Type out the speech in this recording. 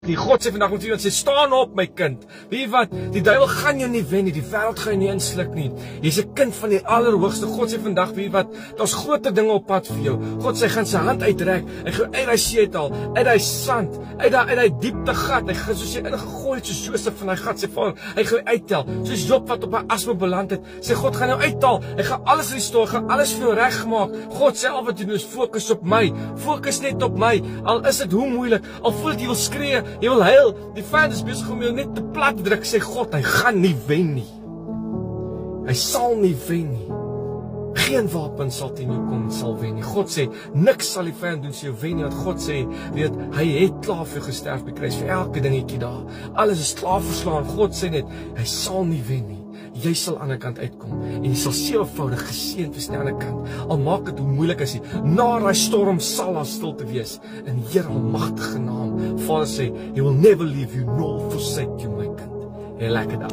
Die God sê vandag met iemand sê, staan op my kind. Weet jy wat, die duiwel gaan jou nie wen nie, die wêreld gaan jou nie insluk nie. Jy's 'n kind van die Allerhoogste. God sê vandag, weet jy wat, daar's groter dinge op pad vir jou. God sê, gaan sy hand uitrek, hy gaan uit daai see uit haal, uit daai sand, uit daai diepte gat, hy gaan soos hy ingegooi het, soos Josef van daai gat, sê Vader, hy gaan uittel, soos Job wat op 'n asma beland het, sê God gaan jou uithaal, hy gaan alles restore, gaan alles vir jou regmaak. God sê al wat jy doen is fokus op my, fokus net op my, al is dit hoe moeilik, al voel dit jy wil skree, jy wil huil, die vyand is besig om jou net te plat druk, sê God, hy gaan nie wen nie. Hy sal nie wen nie. Geen wapen sal teen jou kom sal wen nie. God sê, niks sal die vyand doen sy jou wen nie, want God sê, weet, hy het klaar vir jou gesterf by kruis, vir elke dingetjie daar. Alles is klaar verslaan. God sê net, hy sal nie wen nie. Jy sal aan die ander kant uitkom en jy sal seelvoudig geseënd wees aan die ander kant. Al maak dit hoe moeilik is, na daai storm sal daar stilte wees in Here almagtige naam. Vader sê, he will never leave you nor forsake you, my kind. 'n Lekker dag.